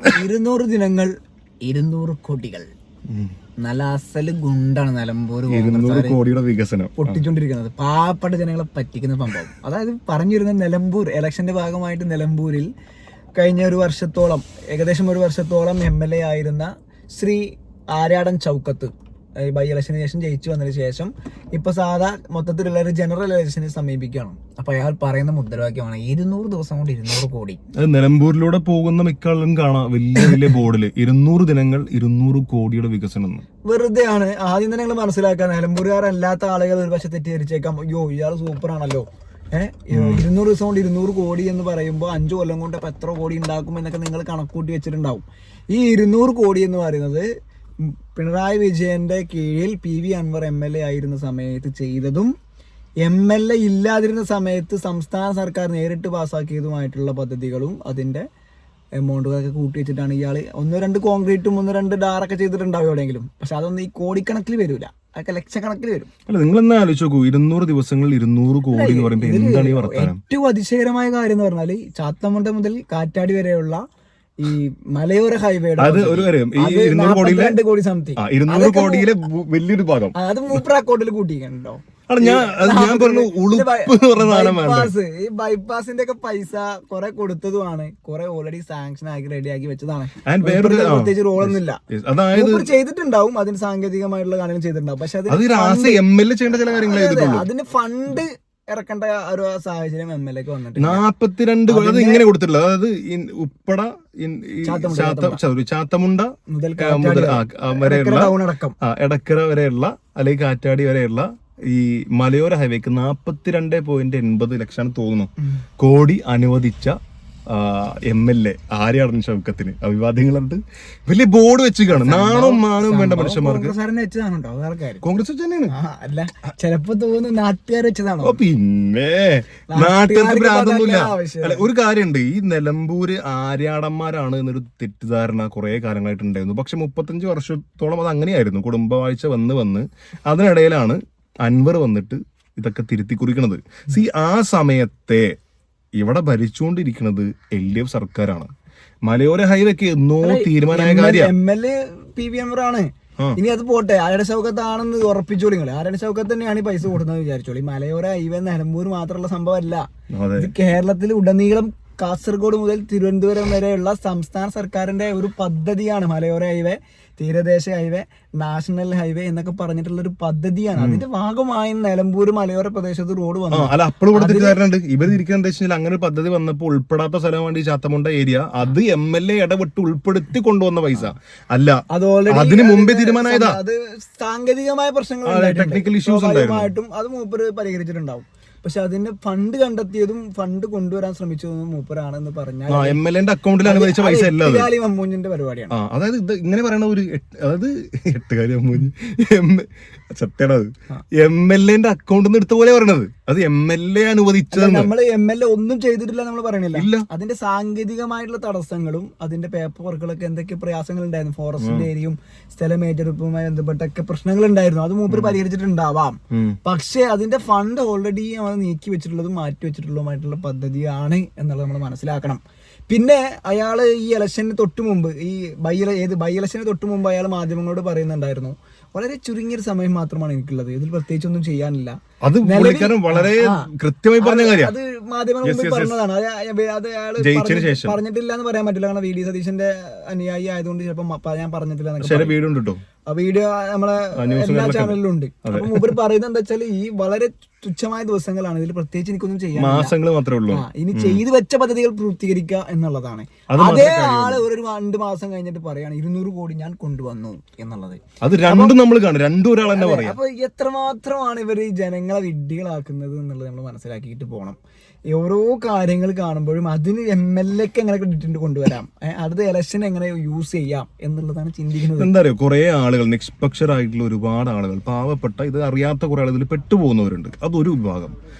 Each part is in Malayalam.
200 ദിനങ്ങൾ 200 കോടികൾ. നല്ല അസല് ഗുണ്ടാണ് നിലമ്പൂർ 200 കോടിയുടെ വികസനം പൊട്ടിച്ചോണ്ടിരിക്കുന്നത്. പാവപ്പെട്ട ജനങ്ങളെ പറ്റിക്കുന്ന സംഭവം. അതായത് പറഞ്ഞു വരുന്ന നിലമ്പൂർ ഇലക്ഷന്റെ ഭാഗമായിട്ട് നിലമ്പൂരിൽ കഴിഞ്ഞ ഏകദേശം ഒരു വർഷത്തോളം MLA ആയിരുന്ന ശ്രീ ആര്യാടൻ ചൗക്കത്ത് ബൈ ഇലക്ഷന് ശേഷം ജയിച്ചു വന്നതിന് ശേഷം ഇപ്പൊ സാധാ മൊത്തത്തിലുള്ള ഒരു ജനറൽ ഇലക്ഷനെ സമീപിക്കുകയാണ്. അപ്പൊ അയാൾ പറയുന്ന മുദ്രാവാക്യമാണ് 200 ദിവസം കൊണ്ട് 200 കോടി. നിലമ്പൂരിലൂടെ പോകുന്ന മിക്ക ആളും കാണാം വലിയ വലിയ ബോർഡില് 200 ദിനങ്ങൾ 200 കോടിയുടെ വികസനം. വെറുതെ ആണ്. ആദ്യം തന്നെ നിങ്ങൾ മനസ്സിലാക്കാൻ, നിലമ്പൂരുകാരല്ലാത്ത ആളുകൾ ഒരു പക്ഷെ തെറ്റിദ്ധരിച്ചേക്കാം, അയ്യോ ഇയാൾ സൂപ്പറാണല്ലോ, 200 ദിവസം കൊണ്ട് 200 കോടി എന്ന് പറയുമ്പോൾ 5 കൊല്ലം കൊണ്ട് ഇപ്പൊ എത്ര കോടി ഉണ്ടാക്കും എന്നൊക്കെ നിങ്ങൾ കണക്കൂട്ടി വെച്ചിട്ടുണ്ടാവും. ഈ 200 കോടി എന്ന് പറയുന്നത് പിണറായി വിജയന്റെ കീഴിൽ PV അൻവർ MLA ആയിരുന്ന സമയത്ത് ചെയ്തതും MLA ഇല്ലാതിരുന്ന സമയത്ത് സംസ്ഥാന സർക്കാർ നേരിട്ട് പാസ്സാക്കിയതുമായിട്ടുള്ള പദ്ധതികളും അതിന്റെ എമൗണ്ടുകളൊക്കെ കൂട്ടി വെച്ചിട്ടാണ് ഇയാൾ 1-2 കോൺക്രീറ്റും 1-2 ഡാറൊക്കെ ചെയ്തിട്ടുണ്ടാവും എവിടെയെങ്കിലും. പക്ഷെ അതൊന്നും ഈ കോടിക്കണക്കിൽ വരൂല, അതൊക്കെ ലക്ഷക്കണക്കിൽ വരും. അല്ല, നിങ്ങൾ എന്നാ ആലോചിച്ച് നോക്കൂ, 200 ദിവസങ്ങളിൽ 200 കോടി എന്ന് പറയുമ്പോൾ എന്താണ് ഈ വർത്തമാനം? ഏറ്റവും അതിശയകരമായ കാര്യം എന്ന് പറഞ്ഞാൽ ചാത്തമുണ്ട മുതൽ കാറ്റാടി വരെയുള്ള ഈ മലയോര ഹൈവേയുടെ അത് ഒരു കാര്യം, ഈ 200 കോടി സംതിങ് 200 കോടിയിലെ വലിയൊരു ഭാഗം അത് മൂപ്പർ അക്കൗണ്ടിൽ കൂട്ടിയിട്ടുണ്ടോ? ഞാൻ പറഞ്ഞു ഈ ബൈപ്പാസിന്റെ ഒക്കെ പൈസ കുറെ കൊടുത്തതുമാണ്, കുറെ ഓൾറെഡി സാങ്ഷൻ ആക്കി റെഡിയാക്കി വെച്ചതാണ്. പ്രത്യേകിച്ച് റോളൊന്നുമില്ല, ചെയ്തിട്ടുണ്ടാവും, അതിന് സാങ്കേതികമായിട്ടുള്ള കാര്യങ്ങൾ ചെയ്തിട്ടുണ്ടാവും. പക്ഷെ അതിന് ഫണ്ട് ഇറക്കേണ്ട ഒരു സാഹചര്യം MLA വന്നിട്ട് 42 ഇങ്ങനെ കൊടുത്തിട്ടുള്ള, അതായത് ഉപ്പട ചാത്തമുണ്ട മുതൽ എടക്കര വരെയുള്ള അല്ലെങ്കിൽ കാറ്റാടി വരെയുള്ള ഈ മലയോര ഹൈവേക്ക് 42.80 ലക്ഷം തോന്നുന്നു കോടി അനുവദിച്ച MLA ആര്യാടൻ ഷൗക്കത്തിന് അഭിവാദ്യങ്ങളുണ്ട്. വലിയ ബോർഡ് വെച്ച് കാണും. നാണവും മാനവും വേണ്ട മനുഷ്യന്മാർക്ക്. കോൺഗ്രസ് തന്നെയാണ്. അല്ല, ചിലപ്പോ തോന്നുന്നു നാട്ടുകാർ വെച്ചതാണോ? പിന്നെ നാട്ടുകാർക്ക് പ്രാധാന്യമില്ല. അല്ല, ഒരു കാര്യമുണ്ട്, ഈ നിലമ്പൂര് ആര്യാടന്മാരാണ് എന്നൊരു തെറ്റിദ്ധാരണ കുറെ കാലങ്ങളായിട്ടുണ്ടായിരുന്നു. പക്ഷെ 35 വർഷത്തോളം അത് അങ്ങനെയായിരുന്നു. കുടുംബവാഴ്ച വന്ന് അതിനിടയിലാണ് അൻവർ വന്നിട്ട് ഇതൊക്കെ തിരുത്തി കുറിക്കണത്. ആ സമയത്തെ ഇവിടെ ഭരിച്ചുകൊണ്ടിരിക്കുന്നത് LDF സർക്കാരാണ്. മലയോര ഹൈവേക്ക് എന്നോ തീരുമാനമായ കാര്യം MLA PV അൻവർ ആണ്. ഇനി അത് പോട്ടെ, ആരുടെ ഷൗക്കത്താണെന്ന് ഉറപ്പിച്ചോളി. ആരുടെ ഷൗക്കത്ത് തന്നെയാണ് ഈ പൈസ കൊടുക്കുന്നത് വിചാരിച്ചോളി. മലയോര ഹൈവേ നിലമ്പൂർ മാത്രമുള്ള സംഭവമല്ല, ഇത് കേരളത്തിൽ ഉടനീളം കാസർഗോഡ് മുതൽ തിരുവനന്തപുരം വരെയുള്ള സംസ്ഥാന സർക്കാരിന്റെ ഒരു പദ്ധതിയാണ് മലയോര ഹൈവേ, തീരദേശ ഹൈവേ, നാഷണൽ ഹൈവേ എന്നൊക്കെ പറഞ്ഞിട്ടുള്ള ഒരു പദ്ധതിയാണ്. അതിന്റെ ഭാഗമായി നിലമ്പൂർ മലയോര പ്രദേശത്ത് റോഡ് വന്നു. അല്ല, അപ്പോഴും ഇവിടെ തെറ്റിദ്ധാരണ ഇവർ ഇരിക്കുന്ന അങ്ങനെ ഒരു പദ്ധതി വന്നപ്പോൾ ഉൾപ്പെടാത്ത സ്ഥലമാണ് ഈ ചാത്തമുണ്ട ഏരിയ. അത് MLA ഇടപെട്ട് ഉൾപ്പെടുത്തി കൊണ്ടുവന്ന പൈസ അല്ല, അതിന് മുമ്പേ തീരുമാനമായതാ. അത് സാങ്കേതികമായ പ്രശ്നങ്ങൾ, ടെക്നിക്കൽ ഇഷ്യൂസ് ഉണ്ടായിട്ടും അത് മൂപ്പര് പരിഹരിച്ചിട്ടുണ്ടാവും. പക്ഷെ അതിന്റെ ഫണ്ട് കണ്ടെത്തിയതും ഫണ്ട് കൊണ്ടുവരാൻ ശ്രമിച്ചതും മൂപ്പരാണെന്ന് പറഞ്ഞാൽ MLA അക്കൗണ്ടിൽ അനുവദിച്ച പൈസ അമ്മൂഞ്ഞിന്റെ പരിപാടിയാണ്. അതായത് ഇത് ഇങ്ങനെ പറയണ ഒരു അതായത് 8 അമ്മൂഞ്ഞ് സത്യമാണ്. MLA അക്കൗണ്ടിൽ നിന്ന് എടുത്ത പോലെ പറയണത്, അത് MLA അനുവദിച്ചത്. നമ്മള് MLA ഒന്നും ചെയ്തിട്ടില്ല നമ്മൾ പറയണില്ല. അതിന്റെ സാങ്കേതികമായിട്ടുള്ള തടസ്സങ്ങളും അതിന്റെ പേപ്പർ വർക്കുകളൊക്കെ എന്തൊക്കെ പ്രയാസങ്ങൾ ഉണ്ടായിരുന്നു, ഫോറസ്റ്റിന്റെ ഏരിയയും സ്ഥലമേറ്റെടുപ്പുമായി ബന്ധപ്പെട്ടൊക്കെ പ്രശ്നങ്ങൾ ഉണ്ടായിരുന്നു. അത് മൂപ്പര് പരിഹരിച്ചിട്ടുണ്ടാവാം. പക്ഷെ അതിന്റെ ഫണ്ട് ഓൾറെഡി നീക്കി വെച്ചിട്ടുള്ളതും മാറ്റി വെച്ചിട്ടുള്ളതുമായിട്ടുള്ള പദ്ധതിയാണ് എന്നുള്ളത് നമ്മൾ മനസ്സിലാക്കണം. പിന്നെ അയാള് ഈ ഇലക്ഷന് തൊട്ട് മുമ്പ്, ഈ ബൈ ഇലക്ഷന് തൊട്ട് മുമ്പ് അയാൾ മാധ്യമങ്ങളോട് പറയുന്നുണ്ടായിരുന്നു, വളരെ ചുരുങ്ങിയൊരു സമയം മാത്രമാണ് എനിക്കുള്ളത്, ഇതിൽ പ്രത്യേകിച്ച് ഒന്നും ചെയ്യാനില്ല. അത് വളരെ കൃത്യമായി പറഞ്ഞ കാര്യം. അത് മാധ്യമങ്ങൾ മുമ്പിൽ പറഞ്ഞതാണ്. അത് അയാൾ പറഞ്ഞിട്ടില്ല എന്ന് പറയാൻ പറ്റില്ല, കാരണം VD സതീശന്റെ അനുയായി ആയതുകൊണ്ട് ചിലപ്പോൾ ഞാൻ പറഞ്ഞിട്ടില്ല. ആ വീഡിയോ നമ്മളെ എല്ലാ ചാനലിലും ഉണ്ട്. അപ്പൊ മൂപ്പര് പറയുന്നത് എന്താ വെച്ചാൽ, ഈ വളരെ തുച്ഛമായ ദിവസങ്ങളാണ്, ഇതിൽ പ്രത്യേകിച്ച് എനിക്കൊന്നും ചെയ്യാൻ, മാസങ്ങൾ മാത്രമേ ഉള്ളൂ, ഇനി ചെയ്തു വെച്ച പദ്ധതികൾ പൂർത്തീകരിക്കുക എന്നുള്ളതാണ്. അതേ ആള് ഒരു 2 മാസം കഴിഞ്ഞിട്ട് പറയാണ് 200 കോടി ഞാൻ കൊണ്ടുവന്നു എന്നുള്ളത്. അത് രണ്ടും നമ്മൾ കാണും, രണ്ടും ഒരാൾ തന്നെ പറയാം. അപ്പൊ എത്രമാത്രമാണ് ഇവർ ഈ ജനങ്ങളെ വിഡ്ഢികളാക്കുന്നത് എന്നുള്ളത് നമ്മൾ മനസ്സിലാക്കിയിട്ട് പോകണം. ഓരോ കാര്യങ്ങൾ കാണുമ്പോഴും അതിന് MLAക്ക് എങ്ങനെ ക്രെഡിറ്റ് കൊണ്ടുവരാം, അടുത്ത ഇലക്ഷൻ എങ്ങനെ യൂസ് ചെയ്യാം എന്നുള്ളതാണ് ചിന്തിക്കുന്നത്. എന്താ പറയുക, കുറെ ആളുകൾ, നിഷ്പക്ഷരായിട്ടുള്ള ഒരുപാട് ആളുകൾ, പാവപ്പെട്ട ഇത് അറിയാത്ത കുറെ ആളുകൾ പെട്ടുപോകുന്നവരുണ്ട്. അതൊരു വിഭാഗം.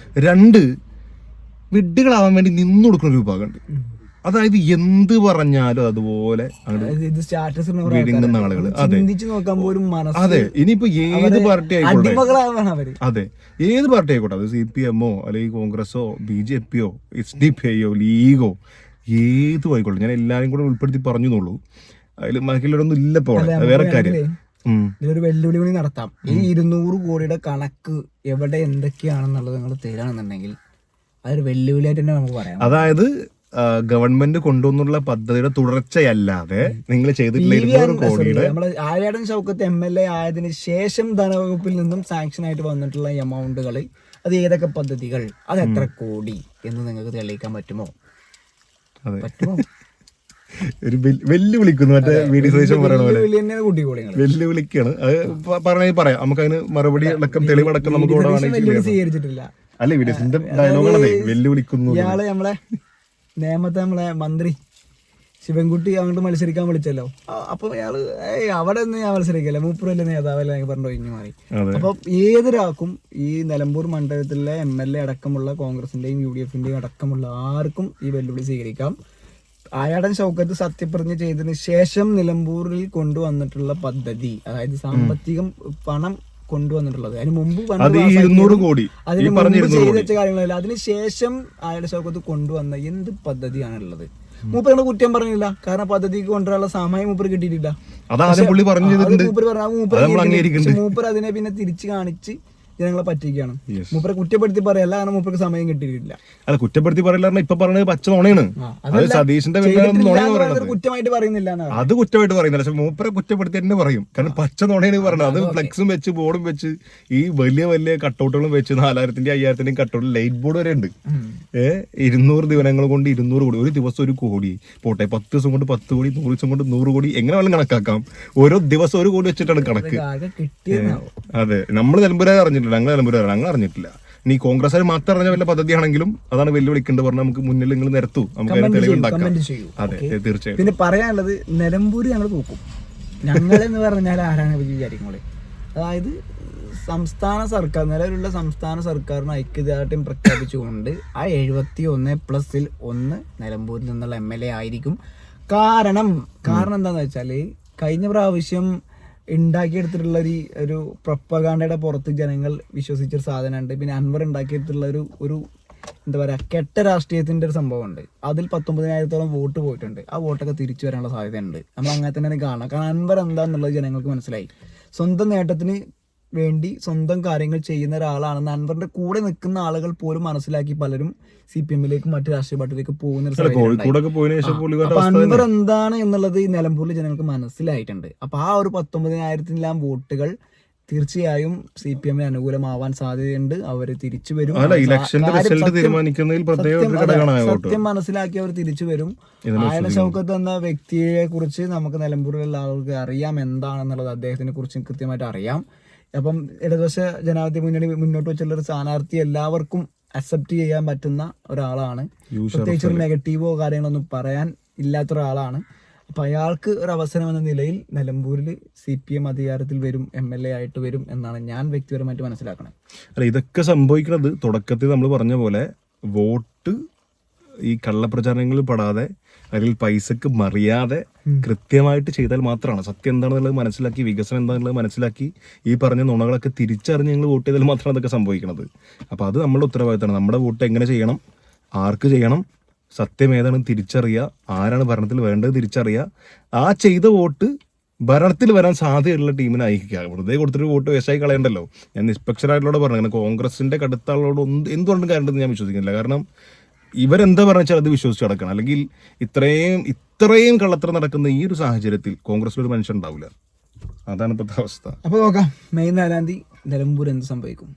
2 വിഡ്ഢികളാവാൻ വേണ്ടി നിന്നു കൊടുക്കുന്ന ഒരു വിഭാഗമുണ്ട്. അതായത് എന്ത് പറഞ്ഞാലും അതുപോലെ വിഴുങ്ങുന്ന ആളുകൾ. അതെ, ഇനിയിപ്പോ ഏത് പാർട്ടി ആയിക്കോട്ടെ, അതെ ഏത് പാർട്ടി ആയിക്കോട്ടെ, അത് CPM അല്ലെങ്കിൽ കോൺഗ്രസോ BJP യോ SDPI യോ ലീഗോ ഏത് ആയിക്കോട്ടെ, ഞാൻ എല്ലാവരും കൂടെ ഉൾപ്പെടുത്തി പറഞ്ഞുള്ളൂ. അതിൽ ബാക്കിയുള്ളവരൊന്നും ഇല്ല ഇപ്പോൾ, വേറെ കാര്യം. ഇതിലൊരു വെല്ലുവിളി കൂടി നടത്താം. ഈ 200 കോടിയുടെ കണക്ക് എവിടെ എന്തൊക്കെയാണെന്നുള്ളത് നിങ്ങൾ തരാണെന്നുണ്ടെങ്കിൽ അതൊരു വെല്ലുവിളിയായിട്ട് തന്നെ നമുക്ക് പറയാം. അതായത് ഗവൺമെന്റ് കൊണ്ടുവന്നുള്ള പദ്ധതിയുടെ തുടർച്ചയല്ലാതെ നിങ്ങൾ ചെയ്തിട്ടുള്ള 200 കോടിയുടെ നമ്മള് ആര്യാടൻ ഷൗക്കത്ത് MLA ആയതിനു ശേഷം ധനവകുപ്പിൽ നിന്നും സാങ്ഷൻ ആയിട്ട് വന്നിട്ടുള്ള എമൗണ്ടുകൾ, അത് ഏതൊക്കെ പദ്ധതികൾ, അത് എത്ര കോടി എന്ന് നിങ്ങൾക്ക് തെളിയിക്കാൻ പറ്റുമോ? പറ്റുമോ? ഒരു വെല്ലുവിളിക്കുന്നു, മറ്റേ വീഡിയോ സന്ദേശം പറയണ പോലെ വെല്ലുവിളിക്കാണ്. അത് പറഞ്ഞാൽ പറയാം, നമുക്ക് അതിന് മറുപടി അടക്കം തെളിവടക്കം നമുക്ക് സ്വീകരിച്ചിട്ടില്ല. അല്ലെ വീഡിയോസിന്റെ ഡയലോഗാണേ വെല്ലുവിളിക്കുന്നു. ഇയാള് നമ്മളെ നേമത്തെ നമ്മളെ മന്ത്രി ശിവൻകുട്ടി അങ്ങോട്ട് മത്സരിക്കാൻ വിളിച്ചല്ലോ. അപ്പൊ അയാള് അവിടെ നിന്ന് ഞാൻ മത്സരിക്കല്ലേ, മൂപ്പരല്ലേ നേതാവല്ലേ പറഞ്ഞു ഒഴിഞ്ഞു മാറി. അപ്പൊ ഏതൊരാൾക്കും ഈ നിലമ്പൂർ മണ്ഡലത്തിലെ MLA അടക്കമുള്ള കോൺഗ്രസിന്റെയും UDFന്റെയും അടക്കമുള്ള ആർക്കും ഈ വെല്ലുവിളി സ്വീകരിക്കാം. ആര്യാടൻ ഷൗക്കത്ത് സത്യപ്രതിജ്ഞ ചെയ്തതിന് ശേഷം നിലമ്പൂരിൽ കൊണ്ടുവന്നിട്ടുള്ള പദ്ധതി, അതായത് സാമ്പത്തികം പണം കൊണ്ടുവന്നിട്ടുള്ളത്, അതിന് മുമ്പ് ചെയ്ത് വെച്ച കാര്യങ്ങളല്ല, അതിനുശേഷം ആര്യാടൻ ഷൗക്കത്ത് കൊണ്ടുവന്ന എന്ത് പദ്ധതിയാണുള്ളത്? മൂപ്പരുടെ കുറ്റം പറഞ്ഞില്ല, കാരണം പദ്ധതിക്ക് കൊണ്ടുവരാനുള്ള സമയം മൂപ്പർ കിട്ടിയിട്ടില്ല. മൂപ്പർ അതിനെ പിന്നെ തിരിച്ചു കാണിച്ച് ജനങ്ങളെ പറ്റിക്കുകയാണ്. മൂപ്പരെ കുറ്റപ്പെടുത്തി പറയല്ല, കാരണം മൂപ്പർക്ക് സമയം കിട്ടിയിട്ടില്ല. അല്ല, കുറ്റപ്പെടുത്തി പറയില്ല, ഇപ്പൊ പറഞ്ഞത് പച്ച നുണയാണ്. സതീഷിന്റെ കുറ്റമായിട്ട് പറയുന്നില്ല, അത് കുറ്റമായിട്ട് പറയുന്നില്ല. പക്ഷെ മൂപ്പരെ കുറ്റപ്പെടുത്തി തന്നെ പറയും, കാരണം പച്ച നുണയാണ് പറയുന്നത്. അത് ഫ്ലെക്സും വെച്ച് ബോർഡും വെച്ച് ഈ വലിയ വലിയ കട്ടൗട്ടുകളും വെച്ച് 4000-ന്റെയും 5000-ന്റെയും കട്ടൗട്ട് ലൈറ്റ് ബോർഡ് വരെ ഉണ്ട്. 200 ദിവസങ്ങൾ കൊണ്ട് 200 കോടി, ഒരു ദിവസം 1 കോടി പോട്ടെ, 10 ദിവസം കൊണ്ട് 10 കോടി, 100 ദിവസം കൊണ്ട് 100 കോടി, എങ്ങനെ വേണം കണക്കാക്കാം. ഓരോ ദിവസം 1 കോടി വെച്ചിട്ടാണ് കണക്ക്. അതെ, നമ്മൾ നിലമ്പൂരെ അറിഞ്ഞിട്ടില്ല, ഞങ്ങൾ അറിഞ്ഞിട്ടില്ല. ഇനി കോൺഗ്രസ് മാത്രം അറിഞ്ഞ വല്ല പദ്ധതിയാണെങ്കിലും അതാണ് വെല്ലുവിളിക്കേണ്ടത് പറഞ്ഞാൽ നമുക്ക് മുന്നിൽ നിങ്ങൾ നിരത്തൂ, നമുക്ക് തെളിവുണ്ടാക്കാം. അതെ, തീർച്ചയായും. പിന്നെ പറയാനുള്ളത്, നിലമ്പൂര് ഞങ്ങൾ നോക്കും. ഞങ്ങളെന്ന് പറഞ്ഞാൽ ആരാണ് വിചാരിക്കുന്നത്? അതായത് സംസ്ഥാന സർക്കാർ, നിലവിലുള്ള സംസ്ഥാന സർക്കാരിന് ഐക്യദാർഢ്യം പ്രഖ്യാപിച്ചുകൊണ്ട് ആ 71+1 നിലമ്പൂരിൽ നിന്നുള്ള MLA ആയിരിക്കും. കാരണം എന്താന്ന് വെച്ചാല് കഴിഞ്ഞ പ്രാവശ്യം ഉണ്ടാക്കിയെടുത്തിട്ടുള്ള ഒരു പ്രൊപ്പഗാണ്ടയുടെ പുറത്ത് ജനങ്ങൾ വിശ്വസിച്ചൊരു സാധനമുണ്ട്. പിന്നെ അൻവർ ഉണ്ടാക്കിയെടുത്തുള്ള ഒരു എന്താ പറയുക, കെട്ട രാഷ്ട്രീയത്തിന്റെ ഒരു സംഭവമുണ്ട്. അതിൽ 19,000-ഓളം വോട്ട് പോയിട്ടുണ്ട്. ആ വോട്ടൊക്കെ തിരിച്ചു വരാനുള്ള സാധ്യതയുണ്ട്. നമ്മൾ അങ്ങനെ തന്നെ കാണാം. കാരണം അൻവർ എന്താന്നുള്ളത് ജനങ്ങൾക്ക് മനസ്സിലായി. സ്വന്തം നേട്ടത്തിന് വേണ്ടി സ്വന്തം കാര്യങ്ങൾ ചെയ്യുന്ന ഒരാളാണെന്ന് അൻവറിന്റെ കൂടെ നിൽക്കുന്ന ആളുകൾ പോലും മനസ്സിലാക്കി പലരും CPM-ലേക്കും മറ്റു രാഷ്ട്രീയ പാർട്ടിയിലേക്ക് പോകുന്ന അൻവർ എന്താണ് എന്നുള്ളത് ഈ നിലമ്പൂരിലെ ജനങ്ങൾക്ക് മനസ്സിലായിട്ടുണ്ട്. അപ്പൊ ആ ഒരു 19,000-ലാം വോട്ടുകൾ തീർച്ചയായും CPM-ന് അനുകൂലമാവാൻ സാധ്യതയുണ്ട്. അവര് തിരിച്ചു വരും. സത്യം മനസ്സിലാക്കി അവർ തിരിച്ചു വരും. ആര്യാടൻ ഷൗക്കത്ത് എന്ന വ്യക്തിയെ കുറിച്ച് നമുക്ക് നിലമ്പൂരിലുള്ള ആളുകൾക്ക് അറിയാം എന്താണെന്നുള്ളത്, അദ്ദേഹത്തിനെ കുറിച്ച് കൃത്യമായിട്ട് അറിയാം. അപ്പം ഇടതുപക്ഷ ജനാധിപത്യ മുന്നണി മുന്നോട്ട് വെച്ചുള്ള ഒരു സ്ഥാനാർത്ഥി എല്ലാവർക്കും അക്സെപ്റ്റ് ചെയ്യാൻ പറ്റുന്ന ഒരാളാണ്. പ്രത്യേകിച്ച് ഒരു നെഗറ്റീവോ കാര്യങ്ങളൊന്നും പറയാൻ ഇല്ലാത്ത ഒരാളാണ്. അപ്പൊ അയാൾക്ക് ഒരു അവസരം എന്ന നിലയിൽ നിലമ്പൂരിൽ CPM അധികാരത്തിൽ വരും, MLA ആയിട്ട് വരും എന്നാണ് ഞാൻ വ്യക്തിപരമായിട്ട് മനസ്സിലാക്കുന്നത്. അല്ല, ഇതൊക്കെ സംഭവിക്കുന്നത് തുടക്കത്തിൽ നമ്മൾ പറഞ്ഞ പോലെ വോട്ട് ഈ കള്ളപ്രചാരണങ്ങളിൽ പെടാതെ അതിൽ പൈസക്ക് മറിയാതെ കൃത്യമായിട്ട് ചെയ്താൽ മാത്രമാണ്. സത്യം എന്താണെന്നുള്ളത് മനസ്സിലാക്കി, വികസനം എന്താണെന്നുള്ളത് മനസ്സിലാക്കി, ഈ പറഞ്ഞ നുണകളൊക്കെ തിരിച്ചറിഞ്ഞ് ഞങ്ങൾ വോട്ട് ചെയ്താൽ മാത്രമാണ് അതൊക്കെ സംഭവിക്കുന്നത്. അപ്പോൾ അത് നമ്മുടെ ഉത്തരവാദിത്തമാണ്. നമ്മുടെ വോട്ട് എങ്ങനെ ചെയ്യണം, ആർക്ക് ചെയ്യണം, സത്യം ഏതാണെന്ന് തിരിച്ചറിയുക, ആരാണ് ഭരണത്തിൽ വേണ്ടത് തിരിച്ചറിയുക, ആ ചെയ്ത വോട്ട് ഭരണത്തിൽ വരാൻ സാധ്യതയുള്ള ടീമിനെ അയക്കുക. വെറുതെ കൊടുത്തിട്ട് വോട്ട് വേസ്റ്റായി കളയണ്ടല്ലോ. ഞാൻ നിഷ്പക്ഷരായിട്ടുള്ള പറഞ്ഞു, അങ്ങനെ കോൺഗ്രസിന്റെ കടുത്താളോട് എന്തുകൊണ്ടും കാര്യമുണ്ടെന്ന് ഞാൻ വിശ്വസിക്കുന്നില്ല. കാരണം ഇവരെന്താ പറഞ്ഞാൽ അത് വിശ്വസിച്ച് നടക്കണം. അല്ലെങ്കിൽ ഇത്രയും കള്ളത്തരം നടക്കുന്ന ഈ ഒരു സാഹചര്യത്തിൽ കോൺഗ്രസിലൊരു മനുഷ്യൻ ഉണ്ടാവില്ല. അതാണ് ഇപ്പോഴത്തെ അവസ്ഥ. അപ്പൊ നോക്കാം, മെയ് 4-ാം തീയതി നിലമ്പൂർ എന്ത് സംഭവിക്കും.